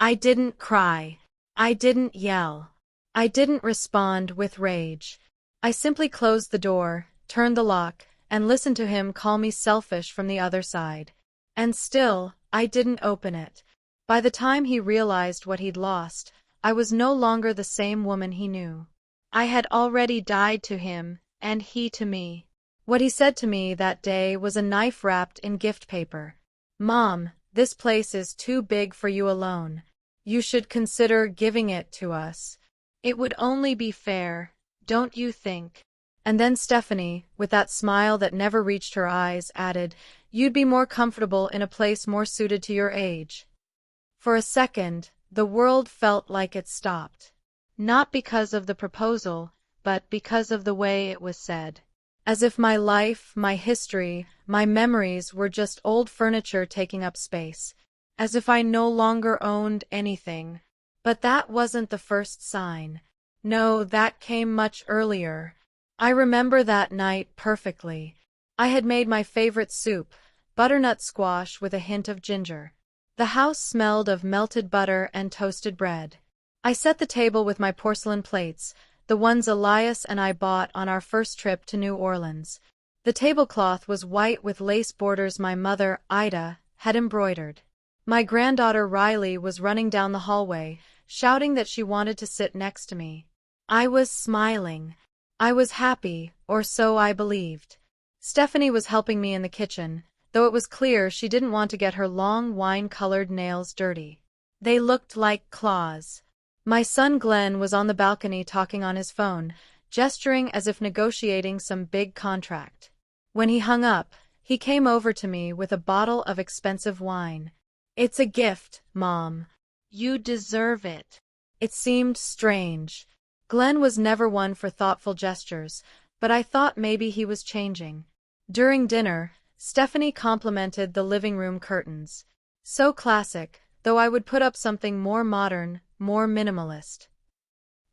I didn't cry. I didn't yell. I didn't respond with rage. I simply closed the door, turned the lock, and listened to him call me selfish from the other side. And still, I didn't open it. By the time he realized what he'd lost, I was no longer the same woman he knew. I had already died to him, and he to me. What he said to me that day was a knife wrapped in gift paper. "Mom, this place is too big for you alone. You should consider giving it to us. It would only be fair, don't you think?" And then Stephanie, with that smile that never reached her eyes, added, "You'd be more comfortable in a place more suited to your age." For a second, the world felt like it stopped. Not because of the proposal, but because of the way it was said. As if my life, my history, my memories were just old furniture taking up space. As if I no longer owned anything. But that wasn't the first sign. No, that came much earlier. I remember that night perfectly. I had made my favorite soup, butternut squash with a hint of ginger. The house smelled of melted butter and toasted bread. I set the table with my porcelain plates, the ones Elias and I bought on our first trip to New Orleans. The tablecloth was white with lace borders my mother, Ida, had embroidered. My granddaughter Riley was running down the hallway, shouting that she wanted to sit next to me. I was smiling. I was happy, or so I believed. Stephanie was helping me in the kitchen, though it was clear she didn't want to get her long wine-colored nails dirty. They looked like claws. My son Glenn was on the balcony talking on his phone, gesturing as if negotiating some big contract. When he hung up, he came over to me with a bottle of expensive wine. "It's a gift, Mom. You deserve it." It seemed strange. Glenn was never one for thoughtful gestures, but I thought maybe he was changing. During dinner, Stephanie complimented the living room curtains. "So classic, though I would put up something more modern, more minimalist."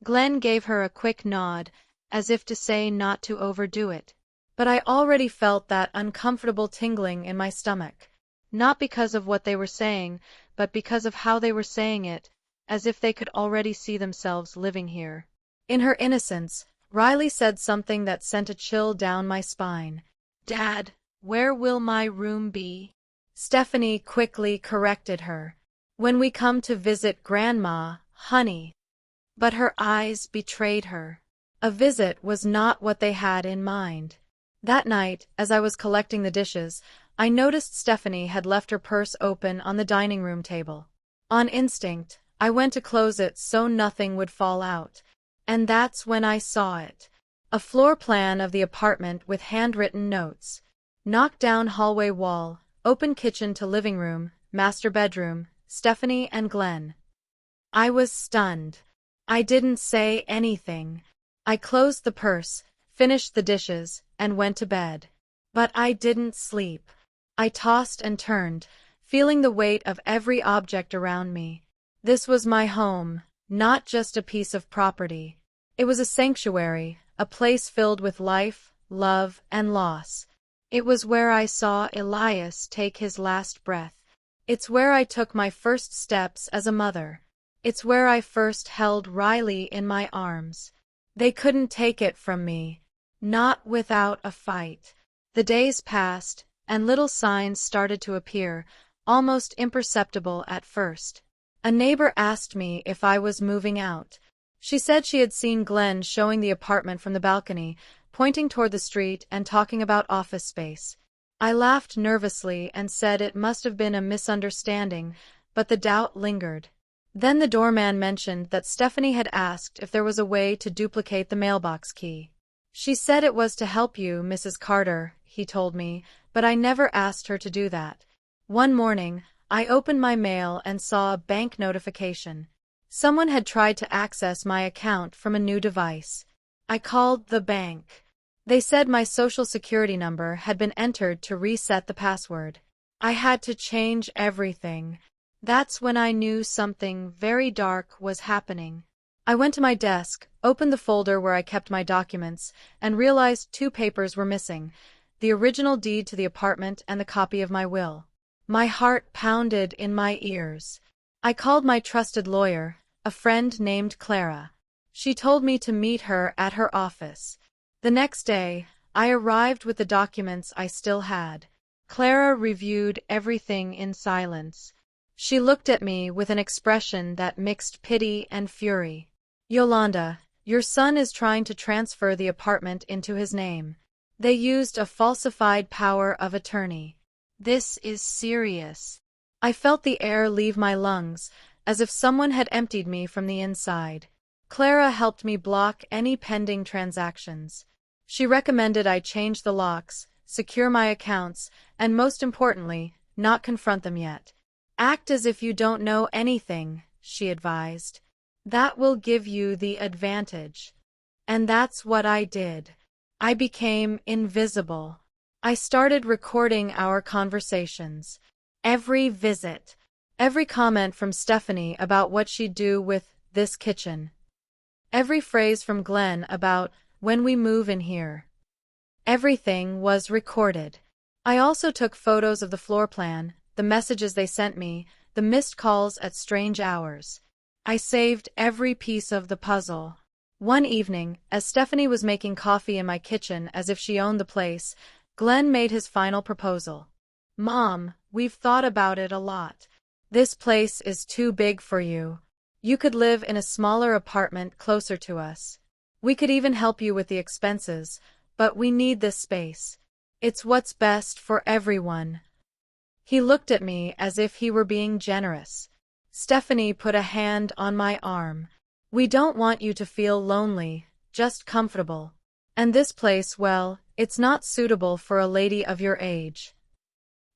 Glenn gave her a quick nod, as if to say not to overdo it. But I already felt that uncomfortable tingling in my stomach. Not because of what they were saying, but because of how they were saying it, as if they could already see themselves living here. In her innocence, Riley said something that sent a chill down my spine. "Dad, where will my room be?" Stephanie quickly corrected her. "When we come to visit Grandma, honey." But her eyes betrayed her. A visit was not what they had in mind. That night, as I was collecting the dishes, I noticed Stephanie had left her purse open on the dining room table. On instinct, I went to close it so nothing would fall out. And that's when I saw it. A floor plan of the apartment with handwritten notes. Knocked down hallway wall, open kitchen to living room, master bedroom, Stephanie and Glenn. I was stunned. I didn't say anything. I closed the purse, finished the dishes, and went to bed. But I didn't sleep. I tossed and turned, feeling the weight of every object around me. This was my home, not just a piece of property. It was a sanctuary, a place filled with life, love, and loss. It was where I saw Elias take his last breath. It's where I took my first steps as a mother. It's where I first held Riley in my arms. They couldn't take it from me. Not without a fight. The days passed, and little signs started to appear, almost imperceptible at first. A neighbor asked me if I was moving out. She said she had seen Glenn showing the apartment from the balcony, pointing toward the street and talking about office space. I laughed nervously and said it must have been a misunderstanding, but the doubt lingered. Then the doorman mentioned that Stephanie had asked if there was a way to duplicate the mailbox key. "She said it was to help you, Mrs. Carter," he told me, but I never asked her to do that. One morning, I opened my mail and saw a bank notification. Someone had tried to access my account from a new device. I called the bank. They said my social security number had been entered to reset the password. I had to change everything. That's when I knew something very dark was happening. I went to my desk, opened the folder where I kept my documents, and realized 2 papers were missing: the original deed to the apartment and the copy of my will. My heart pounded in my ears. I called my trusted lawyer, a friend named Clara. She told me to meet her at her office. The next day, I arrived with the documents I still had. Clara reviewed everything in silence. She looked at me with an expression that mixed pity and fury. Yolanda, your son is trying to transfer the apartment into his name. They used a falsified power of attorney. This is serious. I felt the air leave my lungs, as if someone had emptied me from the inside. Clara helped me block any pending transactions. She recommended I change the locks, secure my accounts, and most importantly, not confront them yet. Act as if you don't know anything, she advised. That will give you the advantage. And that's what I did. I became invisible. I started recording our conversations. Every visit. Every comment from Stephanie about what she'd do with this kitchen. Every phrase from Glenn about when we move in here. Everything was recorded. I also took photos of the floor plan, the messages they sent me, the missed calls at strange hours. I saved every piece of the puzzle. One evening, as Stephanie was making coffee in my kitchen as if she owned the place, Glenn made his final proposal. Mom, we've thought about it a lot. This place is too big for you. You could live in a smaller apartment closer to us. We could even help you with the expenses, but we need this space. It's what's best for everyone. He looked at me as if he were being generous. Stephanie put a hand on my arm. We don't want you to feel lonely, just comfortable. And this place, well, it's not suitable for a lady of your age.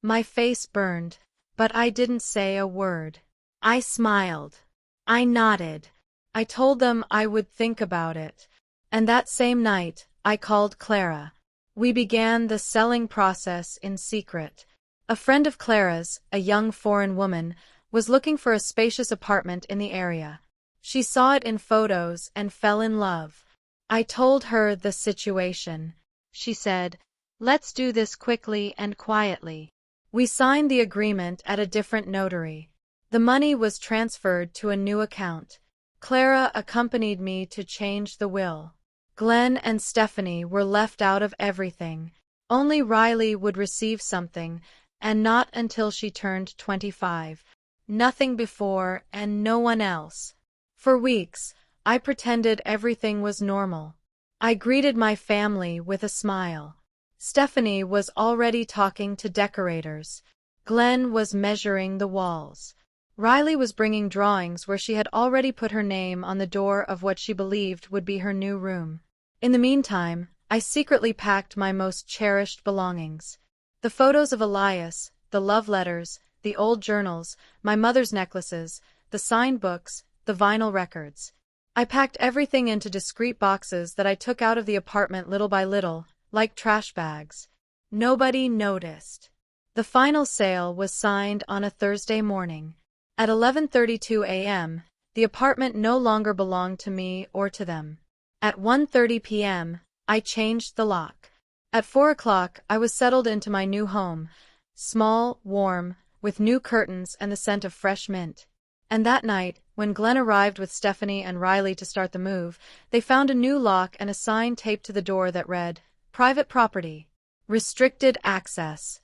My face burned, but I didn't say a word. I smiled. I nodded. I told them I would think about it. And that same night, I called Clara. We began the selling process in secret. A friend of Clara's, a young foreign woman, was looking for a spacious apartment in the area. She saw it in photos and fell in love. I told her the situation. She said, "Let's do this quickly and quietly." We signed the agreement at a different notary. The money was transferred to a new account. Clara accompanied me to change the will. Glenn and Stephanie were left out of everything. Only Riley would receive something, and not until she turned 25. Nothing before and no one else. For weeks, I pretended everything was normal. I greeted my family with a smile. Stephanie was already talking to decorators. Glenn was measuring the walls. Riley was bringing drawings where she had already put her name on the door of what she believed would be her new room. In the meantime, I secretly packed my most cherished belongings. The photos of Elias, the love letters, the old journals, my mother's necklaces, the signed books, the vinyl records. I packed everything into discreet boxes that I took out of the apartment little by little, like trash bags. Nobody noticed. The final sale was signed on a Thursday morning. At 11:32 a.m., the apartment no longer belonged to me or to them. At 1:30 p.m., I changed the lock. At 4 o'clock, I was settled into my new home, small, warm, with new curtains and the scent of fresh mint. And that night, when Glenn arrived with Stephanie and Riley to start the move, they found a new lock and a sign taped to the door that read, "Private property. Restricted access."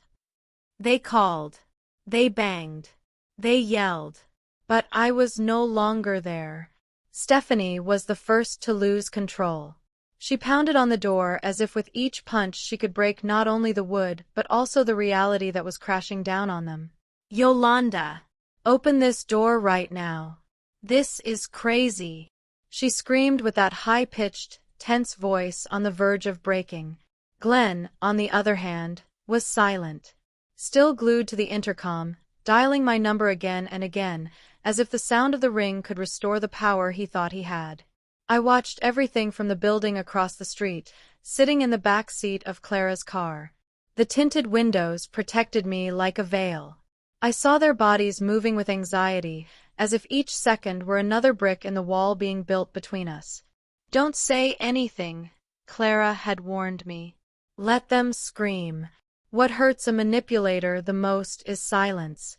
They called. They banged. They yelled. But I was no longer there. Stephanie was the first to lose control. She pounded on the door as if with each punch she could break not only the wood but also the reality that was crashing down on them. "Yolanda, open this door right now. This is crazy," she screamed with that high-pitched, tense voice on the verge of breaking. Glenn, on the other hand, was silent. Still glued to the intercom, dialing my number again and again, as if the sound of the ring could restore the power he thought he had. I watched everything from the building across the street, sitting in the back seat of Clara's car. The tinted windows protected me like a veil. I saw their bodies moving with anxiety, as if each second were another brick in the wall being built between us. "Don't say anything," Clara had warned me. "Let them scream. What hurts a manipulator the most is silence."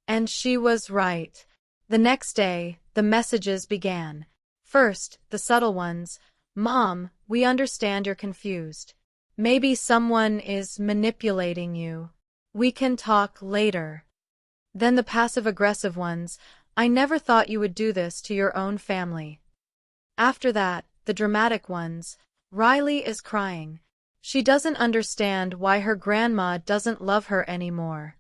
And she was right. The next day, the messages began. First, the subtle ones. Mom, we understand you're confused. Maybe someone is manipulating you. We can talk later. Then the passive-aggressive ones. I never thought you would do this to your own family. After that, the dramatic ones. Riley is crying. She doesn't understand why her grandma doesn't love her anymore.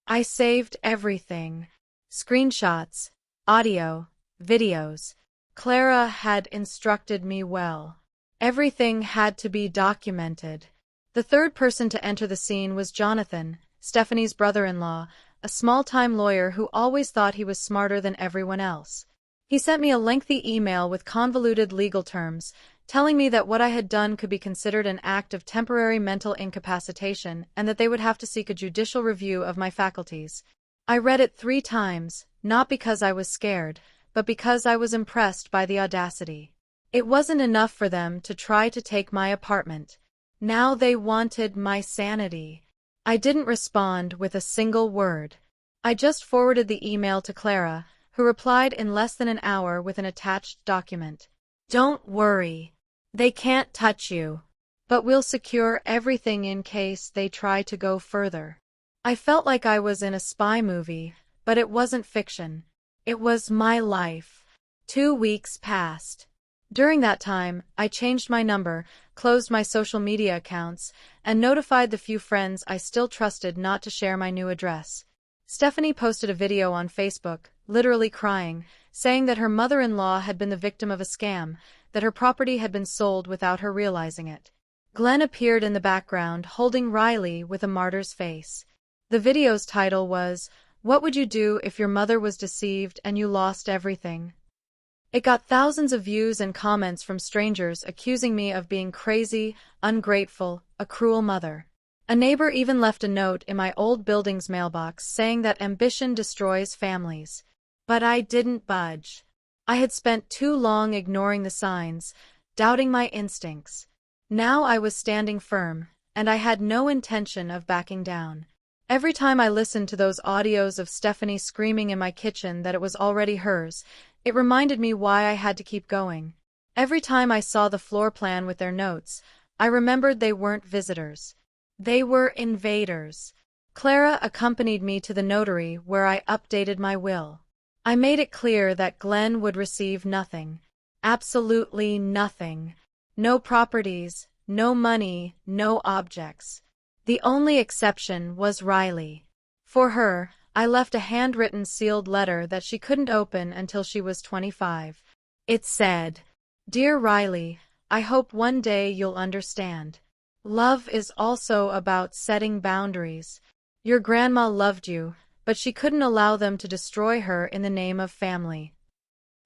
I saved everything. Screenshots, audio, videos. Clara had instructed me well. Everything had to be documented. The third person to enter the scene was Jonathan, Stephanie's brother-in-law, a small-time lawyer who always thought he was smarter than everyone else. He sent me a lengthy email with convoluted legal terms, telling me that what I had done could be considered an act of temporary mental incapacitation and that they would have to seek a judicial review of my faculties. I read it 3 times, not because I was scared, but because I was impressed by the audacity. It wasn't enough for them to try to take my apartment. Now they wanted my sanity. I didn't respond with a single word. I just forwarded the email to Clara, who replied in less than an hour with an attached document. Don't worry. They can't touch you. But we'll secure everything in case they try to go further. I felt like I was in a spy movie, but it wasn't fiction. It was my life. 2 weeks passed. During that time, I changed my number, closed my social media accounts, and notified the few friends I still trusted not to share my new address. Stephanie posted a video on Facebook, literally crying, saying that her mother-in-law had been the victim of a scam, that her property had been sold without her realizing it. Glenn appeared in the background, holding Riley with a martyr's face. The video's title was, "What would you do if your mother was deceived and you lost everything?" It got thousands of views and comments from strangers accusing me of being crazy, ungrateful, a cruel mother. A neighbor even left a note in my old building's mailbox saying that ambition destroys families. But I didn't budge. I had spent too long ignoring the signs, doubting my instincts. Now I was standing firm, and I had no intention of backing down. Every time I listened to those audios of Stephanie screaming in my kitchen that it was already hers, it reminded me why I had to keep going. Every time I saw the floor plan with their notes, I remembered they weren't visitors. They were invaders. Clara accompanied me to the notary where I updated my will. I made it clear that Glenn would receive nothing. Absolutely nothing. No properties, no money, no objects. The only exception was Riley. For her, I left a handwritten sealed letter that she couldn't open until she was 25. It said, "Dear Riley, I hope one day you'll understand. Love is also about setting boundaries. Your grandma loved you, but she couldn't allow them to destroy her in the name of family."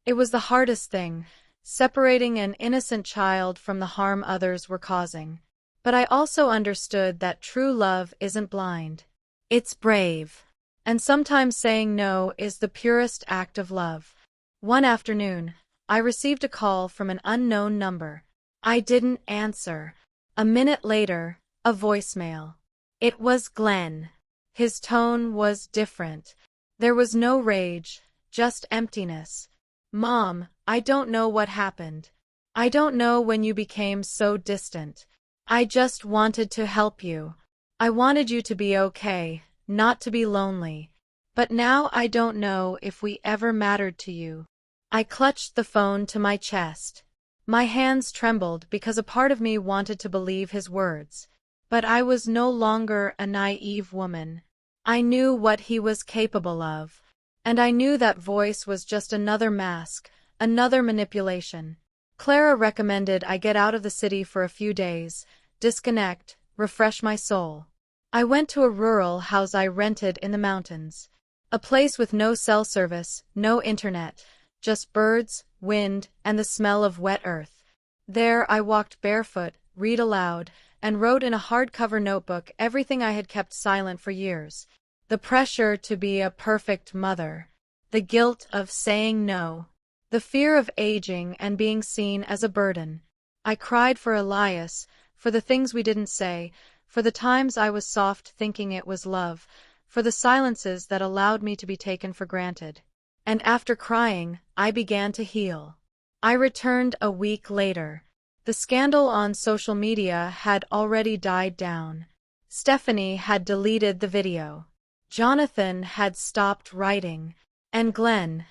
It was the hardest thing, separating an innocent child from the harm others were causing. But I also understood that true love isn't blind. It's brave. And sometimes saying no is the purest act of love. One afternoon, I received a call from an unknown number. I didn't answer. A minute later, a voicemail. It was Glenn. His tone was different. There was no rage, just emptiness. "Mom, I don't know what happened. I don't know when you became so distant. I just wanted to help you. I wanted you to be okay, not to be lonely. But now I don't know if we ever mattered to you." I clutched the phone to my chest. My hands trembled because a part of me wanted to believe his words. But I was no longer a naive woman. I knew what he was capable of. And I knew that voice was just another mask, another manipulation. Clara recommended I get out of the city for a few days, disconnect, refresh my soul. I went to a rural house I rented in the mountains. A place with no cell service, no internet, just birds, wind, and the smell of wet earth. There I walked barefoot, read aloud, and wrote in a hardcover notebook everything I had kept silent for years. The pressure to be a perfect mother. The guilt of saying no. The fear of aging and being seen as a burden. I cried for Elias, for the things we didn't say, for the times I was soft thinking it was love, for the silences that allowed me to be taken for granted. and after crying, I began to heal. I returned a week later. The scandal on social media had already died down. Stephanie had deleted the video. Jonathan had stopped writing. And Glenn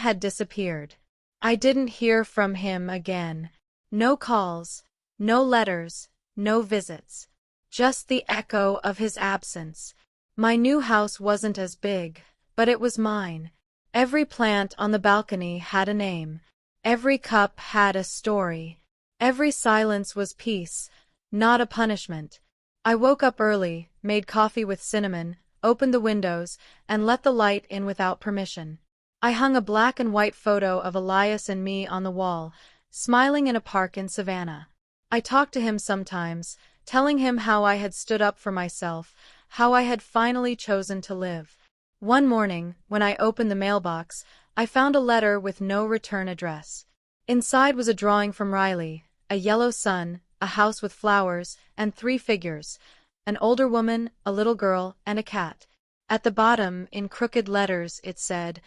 had disappeared. I didn't hear from him again. No calls, no letters, no visits. Just the echo of his absence. My new house wasn't as big, but it was mine. Every plant on the balcony had a name. Every cup had a story. Every silence was peace, not a punishment. I woke up early, made coffee with cinnamon, opened the windows, and let the light in without permission. I hung a black and white photo of Elias and me on the wall, smiling in a park in Savannah. I talked to him sometimes, telling him how I had stood up for myself, how I had finally chosen to live. One morning, when I opened the mailbox, I found a letter with no return address. Inside was a drawing from Riley, a yellow sun, a house with flowers, and 3 figures, an older woman, a little girl, and a cat. At the bottom, in crooked letters, it said,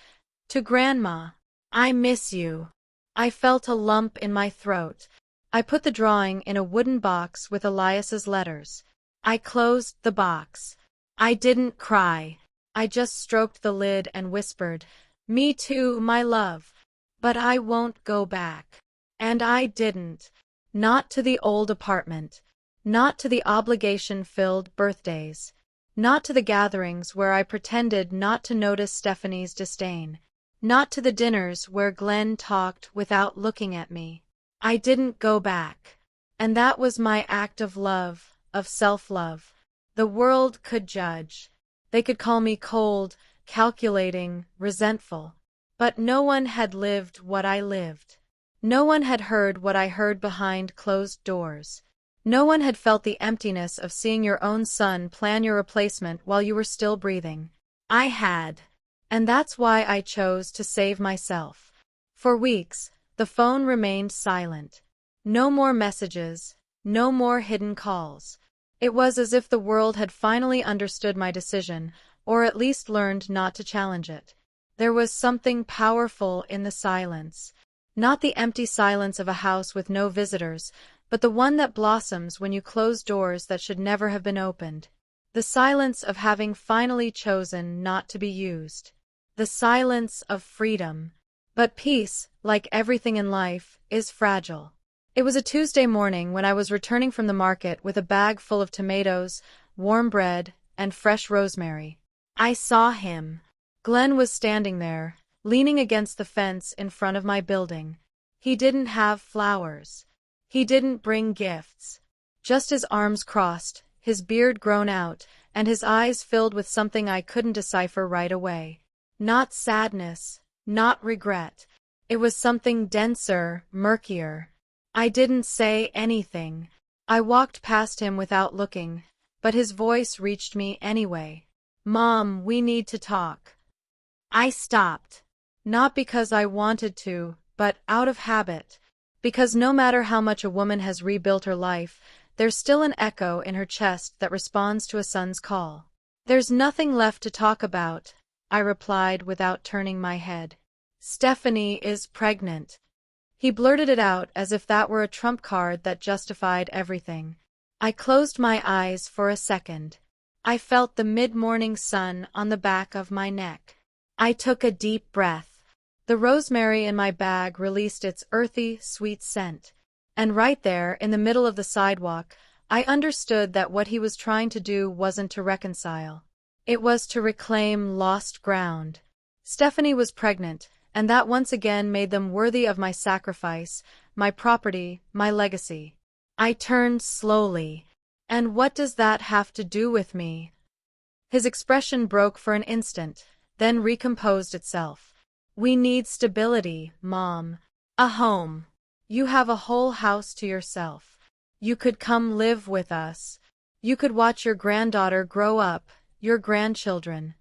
"To Grandma, I miss you." I felt a lump in my throat. I put the drawing in a wooden box with Elias's letters. I closed the box. I didn't cry. I just stroked the lid and whispered, "Me too, my love. But I won't go back." And I didn't. Not to the old apartment. Not to the obligation-filled birthdays. Not to the gatherings where I pretended not to notice Stephanie's disdain. Not to the dinners where Glenn talked without looking at me. I didn't go back. And that was my act of love, of self-love. The world could judge. They could call me cold, calculating, resentful. But no one had lived what I lived. No one had heard what I heard behind closed doors. No one had felt the emptiness of seeing your own son plan your replacement while you were still breathing. I had. And that's why I chose to save myself. For weeks, the phone remained silent. No more messages, no more hidden calls. It was as if the world had finally understood my decision, or at least learned not to challenge it. There was something powerful in the silence. Not the empty silence of a house with no visitors, but the one that blossoms when you close doors that should never have been opened. The silence of having finally chosen not to be used. The silence of freedom. But peace, like everything in life, is fragile. It was a Tuesday morning when I was returning from the market with a bag full of tomatoes, warm bread, and fresh rosemary. I saw him. Glenn was standing there, leaning against the fence in front of my building. He didn't have flowers. He didn't bring gifts. Just his arms crossed, his beard grown out, and his eyes filled with something I couldn't decipher right away. Not sadness, not regret. It was something denser, murkier. I didn't say anything. I walked past him without looking, but his voice reached me anyway. "Mom, we need to talk." I stopped. Not because I wanted to, but out of habit. Because no matter how much a woman has rebuilt her life, there's still an echo in her chest that responds to a son's call. "There's nothing left to talk about," I replied without turning my head. "Stephanie is pregnant." He blurted it out as if that were a trump card that justified everything. I closed my eyes for a second. I felt the mid-morning sun on the back of my neck. I took a deep breath. The rosemary in my bag released its earthy, sweet scent. And right there, in the middle of the sidewalk, I understood that what he was trying to do wasn't to reconcile. It was to reclaim lost ground. Stephanie was pregnant, and that once again made them worthy of my sacrifice, my property, my legacy. I turned slowly. "And what does that have to do with me?" His expression broke for an instant, then recomposed itself. "We need stability, Mom. A home. You have a whole house to yourself. You could come live with us. You could watch your granddaughter grow up, your grandchildren."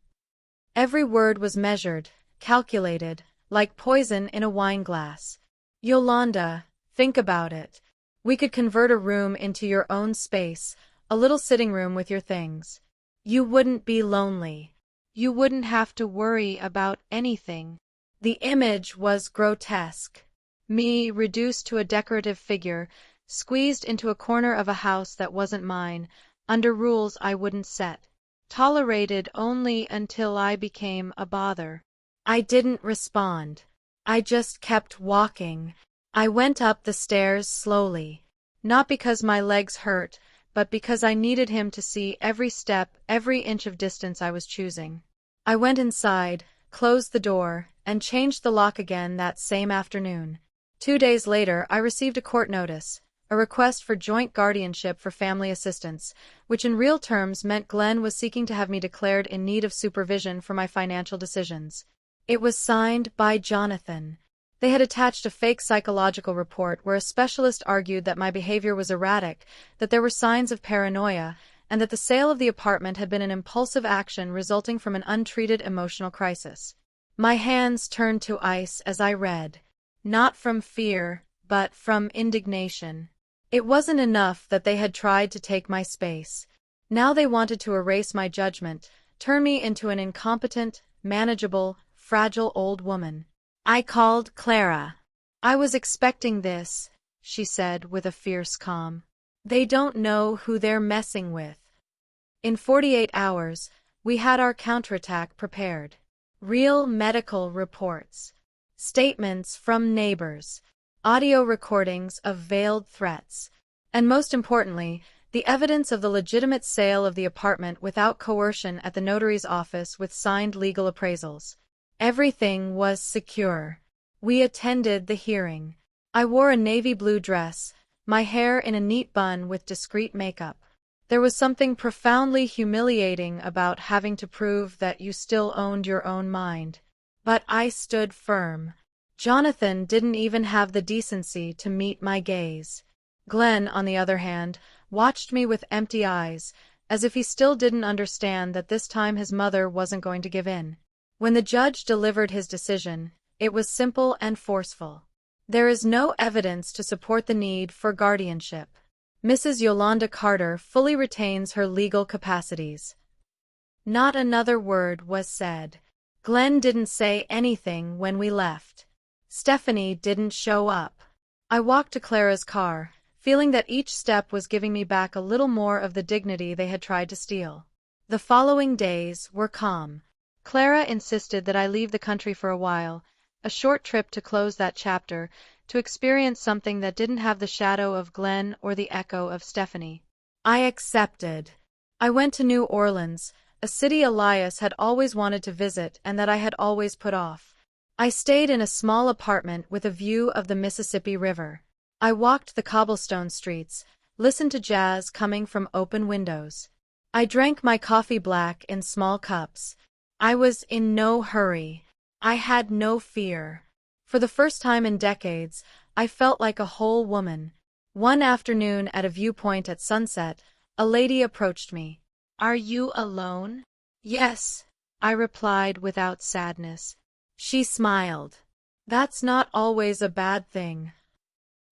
Every word was measured, calculated, like poison in a wine glass. "Yolanda, think about it. We could convert a room into your own space, a little sitting room with your things. You wouldn't be lonely. You wouldn't have to worry about anything. The image was grotesque. Me reduced to a decorative figure, squeezed into a corner of a house that wasn't mine, under rules I wouldn't set. Tolerated only until I became a bother. I didn't respond. I just kept walking. I went up the stairs slowly. Not because my legs hurt, but because I needed him to see every step, every inch of distance I was choosing. I went inside, closed the door, and changed the lock again that same afternoon. 2 days later, I received a court notice, a request for joint guardianship for family assistance, which in real terms meant Glenn was seeking to have me declared in need of supervision for my financial decisions. It was signed by Jonathan. They had attached a fake psychological report where a specialist argued that my behavior was erratic, that there were signs of paranoia, and that the sale of the apartment had been an impulsive action resulting from an untreated emotional crisis. My hands turned to ice as I read. Not from fear, but from indignation. It wasn't enough that they had tried to take my space. Now they wanted to erase my judgment, turn me into an incompetent, manageable, fragile old woman. I called Clara. I was expecting this, she said with a fierce calm. They don't know who they're messing with. In 48 hours, we had our counterattack prepared. Real medical reports. Statements from neighbors. Audio recordings of veiled threats. And most importantly, the evidence of the legitimate sale of the apartment without coercion at the notary's office with signed legal appraisals. Everything was secure. We attended the hearing. I wore a navy blue dress, my hair in a neat bun with discreet makeup. There was something profoundly humiliating about having to prove that you still owned your own mind. But I stood firm. Jonathan didn't even have the decency to meet my gaze. Glenn, on the other hand, watched me with empty eyes, as if he still didn't understand that this time his mother wasn't going to give in. When the judge delivered his decision, it was simple and forceful. There is no evidence to support the need for guardianship. Mrs. Yolanda Carter fully retains her legal capacities. Not another word was said. Glenn didn't say anything when we left. Stephanie didn't show up. I walked to Clara's car, feeling that each step was giving me back a little more of the dignity they had tried to steal. The following days were calm. Clara insisted that I leave the country for a while, a short trip to close that chapter, to experience something that didn't have the shadow of Glenn or the echo of Stephanie. I accepted. I went to New Orleans, a city Elias had always wanted to visit and that I had always put off. I stayed in a small apartment with a view of the Mississippi River. I walked the cobblestone streets, listened to jazz coming from open windows. I drank my coffee black in small cups. I was in no hurry. I had no fear. For the first time in decades, I felt like a whole woman. One afternoon at a viewpoint at sunset, a lady approached me. "Are you alone?" "Yes," I replied without sadness. She smiled. "That's not always a bad thing."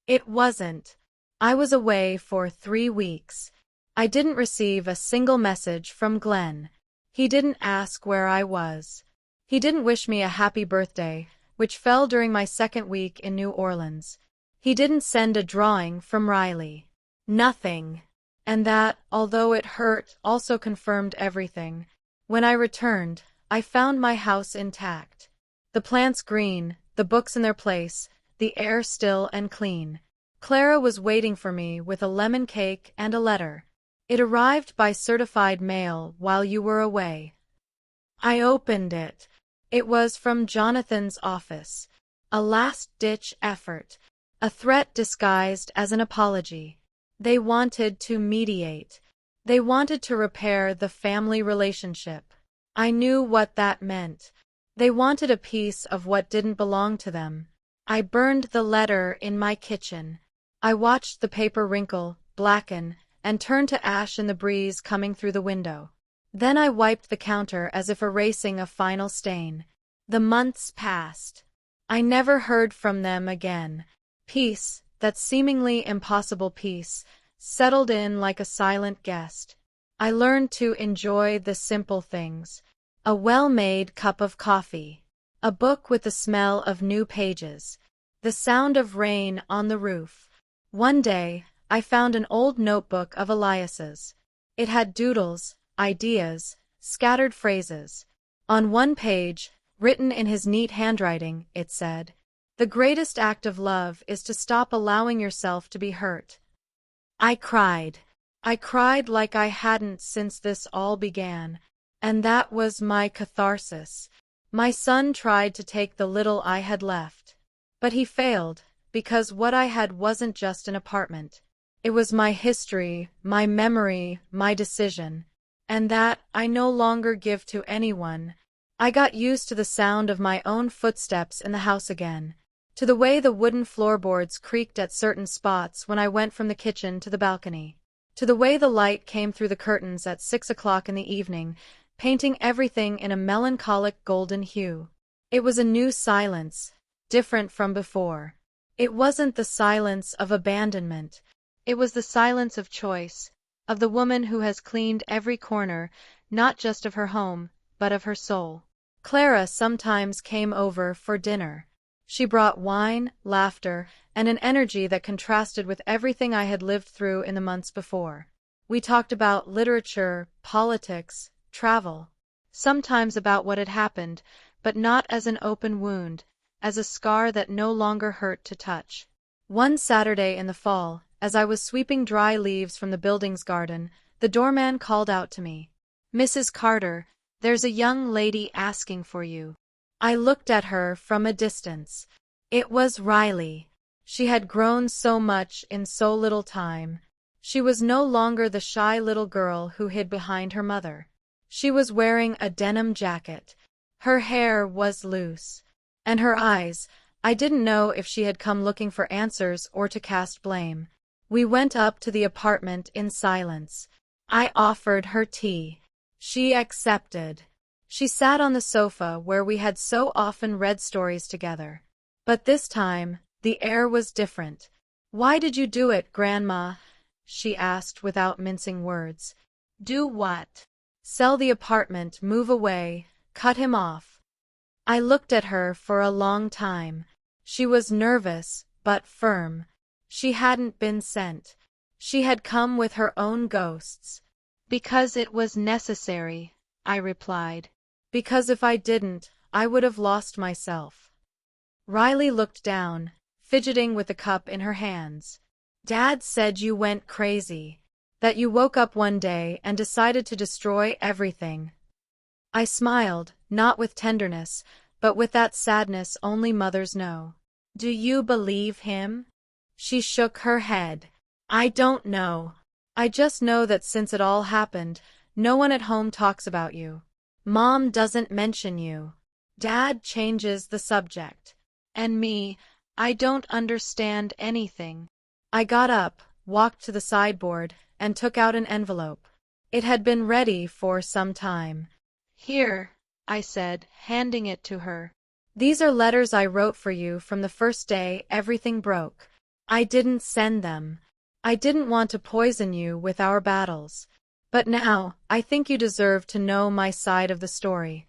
It wasn't. I was away for 3 weeks. I didn't receive a single message from Glenn. He didn't ask where I was. He didn't wish me a happy birthday, which fell during my 2nd week in New Orleans. He didn't send a drawing from Riley. Nothing. And that, although it hurt, also confirmed everything. When I returned, I found my house intact. The plants green, the books in their place, the air still and clean. Clara was waiting for me with a lemon cake and a letter. It arrived by certified mail while you were away. I opened it. It was from Jonathan's office. A last-ditch effort. A threat disguised as an apology. They wanted to mediate. They wanted to repair the family relationship. I knew what that meant. They wanted a piece of what didn't belong to them. I burned the letter in my kitchen. I watched the paper wrinkle, blacken, and turn to ash in the breeze coming through the window. Then I wiped the counter as if erasing a final stain. The months passed. I never heard from them again. Peace, that seemingly impossible peace, settled in like a silent guest. I learned to enjoy the simple things. a well-made cup of coffee, a book with the smell of new pages, the sound of rain on the roof. One day, I found an old notebook of Elias's. It had doodles, ideas, scattered phrases. On one page, written in his neat handwriting, it said, "The greatest act of love is to stop allowing yourself to be hurt." I cried. I cried like I hadn't since this all began, and that was my catharsis. My son tried to take the little I had left. But he failed, because what I had wasn't just an apartment. It was my history, my memory, my decision. And that I no longer give to anyone. I got used to the sound of my own footsteps in the house again, to the way the wooden floorboards creaked at certain spots when I went from the kitchen to the balcony, to the way the light came through the curtains at 6 o'clock in the evening, painting everything in a melancholic golden hue. It was a new silence, different from before. It wasn't the silence of abandonment. It was the silence of choice, of the woman who has cleaned every corner, not just of her home, but of her soul. Clara sometimes came over for dinner. She brought wine, laughter, and an energy that contrasted with everything I had lived through in the months before. We talked about literature, politics, travel, sometimes about what had happened, but not as an open wound, as a scar that no longer hurt to touch. One Saturday in the fall, as I was sweeping dry leaves from the building's garden, the doorman called out to me, "Mrs. Carter, there's a young lady asking for you." I looked at her from a distance. It was Riley. She had grown so much in so little time. She was no longer the shy little girl who hid behind her mother. She was wearing a denim jacket. Her hair was loose. And her eyes, I didn't know if she had come looking for answers or to cast blame. We went up to the apartment in silence. I offered her tea. She accepted. She sat on the sofa where we had so often read stories together. But this time, the air was different. "Why did you do it, Grandma?" she asked without mincing words. "Do what?" "Sell the apartment, move away, cut him off." I looked at her for a long time. She was nervous, but firm. She hadn't been sent. She had come with her own ghosts. "Because it was necessary," I replied. "Because if I didn't, I would have lost myself." Riley looked down, fidgeting with the cup in her hands. "Dad said you went crazy. That you woke up one day and decided to destroy everything." I smiled, not with tenderness, but with that sadness only mothers know. "Do you believe him?" She shook her head. "I don't know. I just know that since it all happened, no one at home talks about you. Mom doesn't mention you. Dad changes the subject. And me, I don't understand anything." I got up, walked to the sideboard, and took out an envelope. It had been ready for some time. "Here," I said, handing it to her. "These are letters I wrote for you from the first day everything broke. I didn't send them. I didn't want to poison you with our battles. But now, I think you deserve to know my side of the story."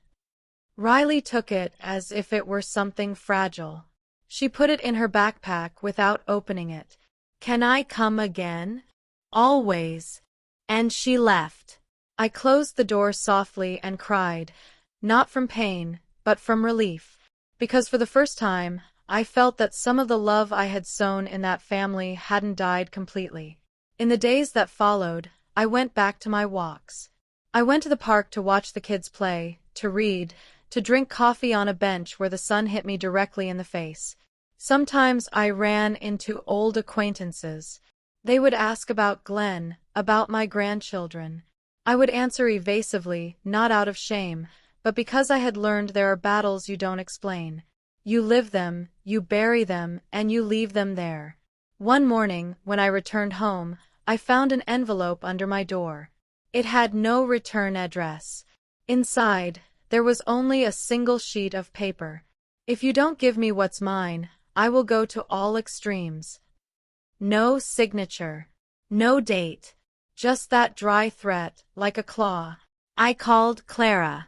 Riley took it as if it were something fragile. She put it in her backpack without opening it. "Can I come again?" "Always." And she left. I closed the door softly and cried, not from pain, but from relief, because for the first time, I felt that some of the love I had sown in that family hadn't died completely. In the days that followed, I went back to my walks. I went to the park to watch the kids play, to read, to drink coffee on a bench where the sun hit me directly in the face. Sometimes I ran into old acquaintances. They would ask about Glenn, about my grandchildren. I would answer evasively, not out of shame, but because I had learned there are battles you don't explain. You live them, you bury them, and you leave them there. One morning, when I returned home, I found an envelope under my door. It had no return address. Inside, there was only a single sheet of paper. "If you don't give me what's mine, I will go to all extremes." No signature. No date. Just that dry threat, like a claw. I called Clara.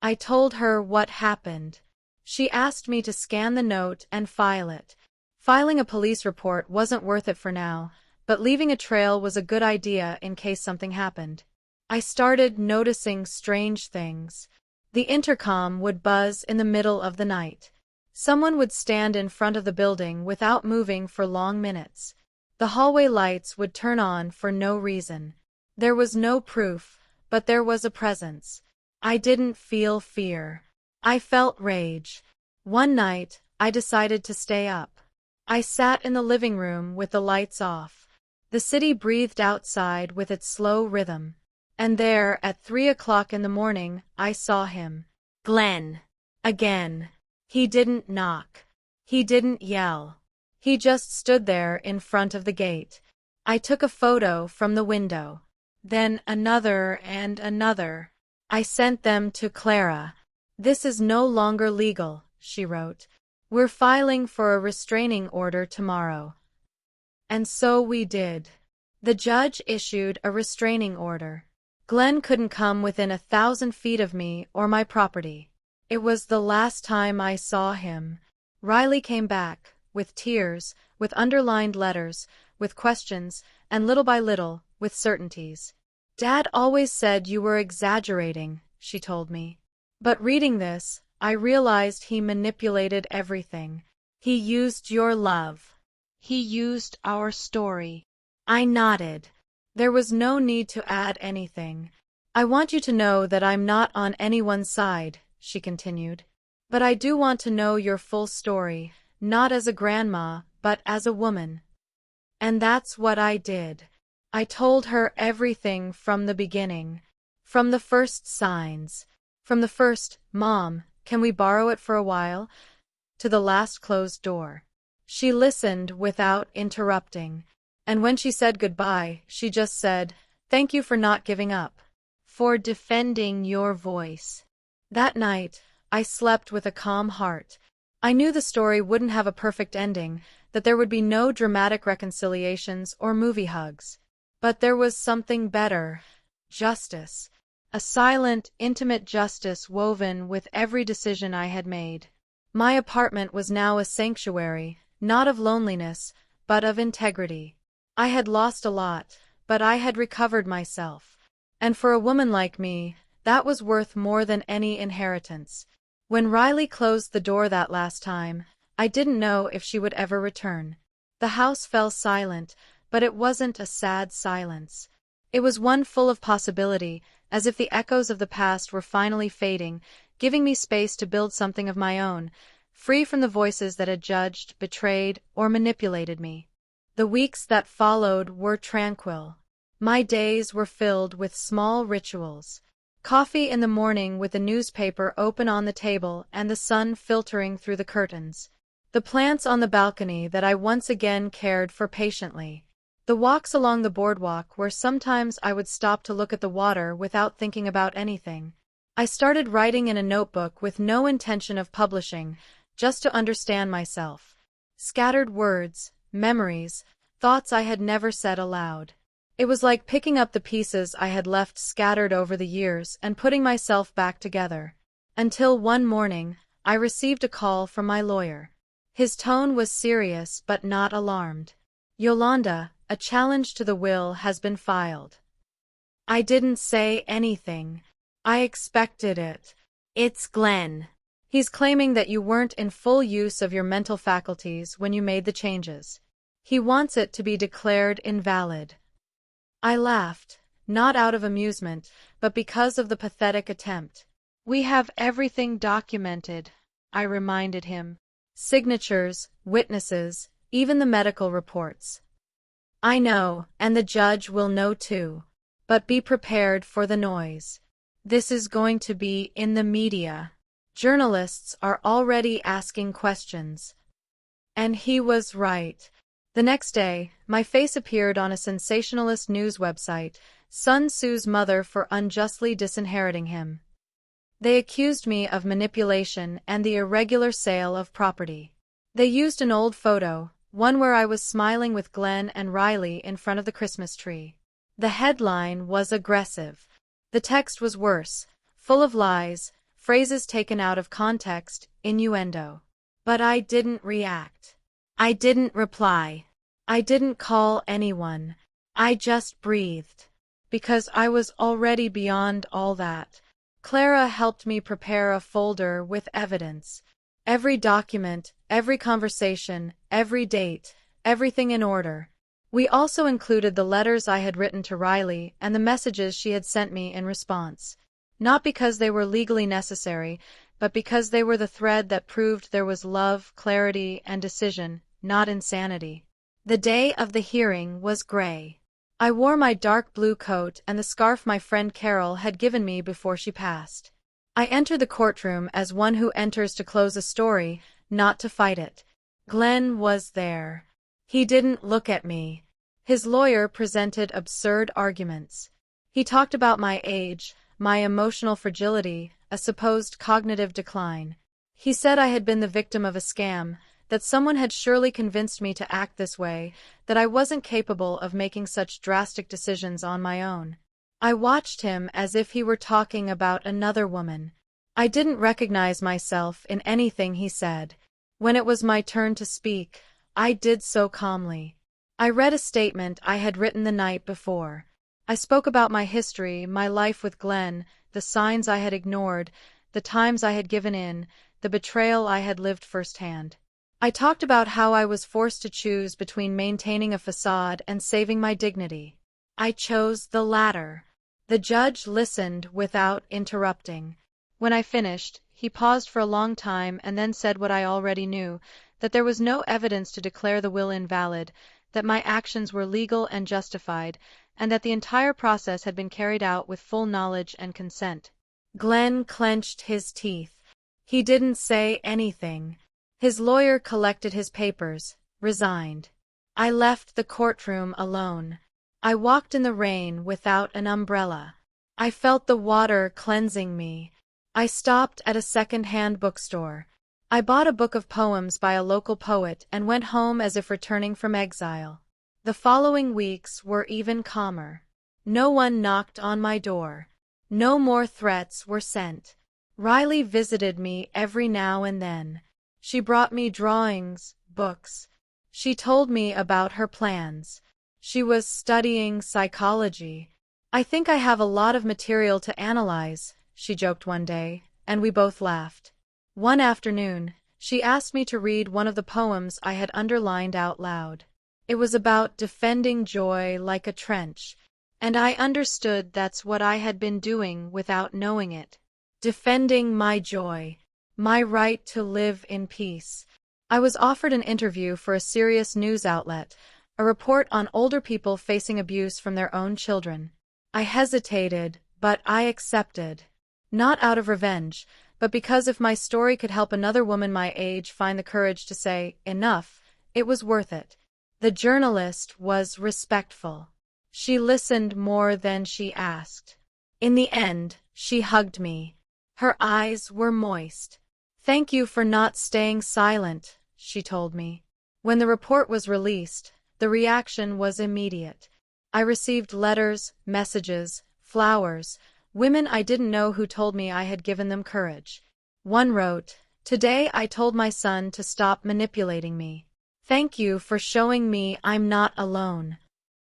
I told her what happened. She asked me to scan the note and file it. Filing a police report wasn't worth it for now, but leaving a trail was a good idea in case something happened. I started noticing strange things. The intercom would buzz in the middle of the night. Someone would stand in front of the building without moving for long minutes. The hallway lights would turn on for no reason. There was no proof, but there was a presence. I didn't feel fear. I felt rage. One night, I decided to stay up. I sat in the living room with the lights off. The city breathed outside with its slow rhythm. And there, at 3 o'clock in the morning, I saw him. Glenn. Again. He didn't knock. He didn't yell. He just stood there in front of the gate. I took a photo from the window. Then another and another. I sent them to Clara. "This is no longer legal," she wrote. "We're filing for a restraining order tomorrow." And so we did. The judge issued a restraining order. Glenn couldn't come within 1,000 feet of me or my property. It was the last time I saw him. Riley came back, with tears, with underlined letters, with questions, and little by little, with certainties. "Dad always said you were exaggerating," she told me. But reading this, I realized he manipulated everything. He used your love. He used our story. I nodded. There was no need to add anything. "I want you to know that I'm not on anyone's side," she continued. "But I do want to know your full story, not as a grandma, but as a woman." And that's what I did. I told her everything from the beginning. From the first signs. From the first, "Mom, can we borrow it for a while?" to the last closed door. She listened without interrupting. And when she said goodbye, she just said, "Thank you for not giving up. For defending your voice." That night, I slept with a calm heart. I knew the story wouldn't have a perfect ending, that there would be no dramatic reconciliations or movie hugs. But there was something better. Justice. A silent, intimate justice woven with every decision I had made. My apartment was now a sanctuary, not of loneliness, but of integrity. I had lost a lot, but I had recovered myself. And for a woman like me, that was worth more than any inheritance. When Riley closed the door that last time, I didn't know if she would ever return. The house fell silent, but it wasn't a sad silence. It was one full of possibility, as if the echoes of the past were finally fading, giving me space to build something of my own, free from the voices that had judged, betrayed, or manipulated me. The weeks that followed were tranquil. My days were filled with small rituals. Coffee in the morning with the newspaper open on the table and the sun filtering through the curtains. The plants on the balcony that I once again cared for patiently. The walks along the boardwalk where sometimes I would stop to look at the water without thinking about anything. I started writing in a notebook with no intention of publishing, just to understand myself. Scattered words, memories, thoughts I had never said aloud. It was like picking up the pieces I had left scattered over the years and putting myself back together. Until one morning, I received a call from my lawyer. His tone was serious but not alarmed. "Yolanda, a challenge to the will has been filed." I didn't say anything. I expected it. "It's Glenn. He's claiming that you weren't in full use of your mental faculties when you made the changes. He wants it to be declared invalid." I laughed, not out of amusement, but because of the pathetic attempt. "We have everything documented," I reminded him. "Signatures, witnesses, even the medical reports." "I know, and the judge will know too. But be prepared for the noise. This is going to be in the media. Journalists are already asking questions." And he was right. The next day, my face appeared on a sensationalist news website. Sun Tzu's mother for unjustly disinheriting him. They accused me of manipulation and the irregular sale of property. They used an old photo, one where I was smiling with Glenn and Riley in front of the Christmas tree. The headline was aggressive. The text was worse, full of lies, phrases taken out of context, innuendo. But I didn't react. I didn't reply. I didn't call anyone. I just breathed. Because I was already beyond all that. Clara helped me prepare a folder with evidence. Every document, every conversation, every date, everything in order. We also included the letters I had written to Riley and the messages she had sent me in response. Not because they were legally necessary, but because they were the thread that proved there was love, clarity, and decision, not insanity. The day of the hearing was gray. I wore my dark blue coat and the scarf my friend Carol had given me before she passed. I entered the courtroom as one who enters to close a story, not to fight it. Glenn was there. He didn't look at me. His lawyer presented absurd arguments. He talked about my age, my emotional fragility, a supposed cognitive decline. He said I had been the victim of a scam, that someone had surely convinced me to act this way, that I wasn't capable of making such drastic decisions on my own. I watched him as if he were talking about another woman. I didn't recognize myself in anything he said. When it was my turn to speak, I did so calmly. I read a statement I had written the night before. I spoke about my history, my life with Glenn, the signs I had ignored, the times I had given in, the betrayal I had lived firsthand. I talked about how I was forced to choose between maintaining a facade and saving my dignity. I chose the latter. The judge listened without interrupting. When I finished, he paused for a long time and then said what I already knew, that there was no evidence to declare the will invalid, that my actions were legal and justified, and that the entire process had been carried out with full knowledge and consent. Glenn clenched his teeth. He didn't say anything. His lawyer collected his papers, resigned. I left the courtroom alone. I walked in the rain without an umbrella. I felt the water cleansing me. I stopped at a second-hand bookstore. I bought a book of poems by a local poet and went home as if returning from exile. The following weeks were even calmer. No one knocked on my door. No more threats were sent. Riley visited me every now and then. She brought me drawings, books. She told me about her plans. She was studying psychology. I think I have a lot of material to analyze, she joked one day, and we both laughed. One afternoon, she asked me to read one of the poems I had underlined out loud. It was about defending joy like a trench, and I understood that's what I had been doing without knowing it. Defending my joy. My right to live in peace. I was offered an interview for a serious news outlet, a report on older people facing abuse from their own children. I hesitated, but I accepted. Not out of revenge, but because if my story could help another woman my age find the courage to say, enough, it was worth it. The journalist was respectful. She listened more than she asked. In the end, she hugged me. Her eyes were moist. "Thank you for not staying silent," she told me. When the report was released, the reaction was immediate. I received letters, messages, flowers, women I didn't know who told me I had given them courage. One wrote, "Today I told my son to stop manipulating me. Thank you for showing me I'm not alone."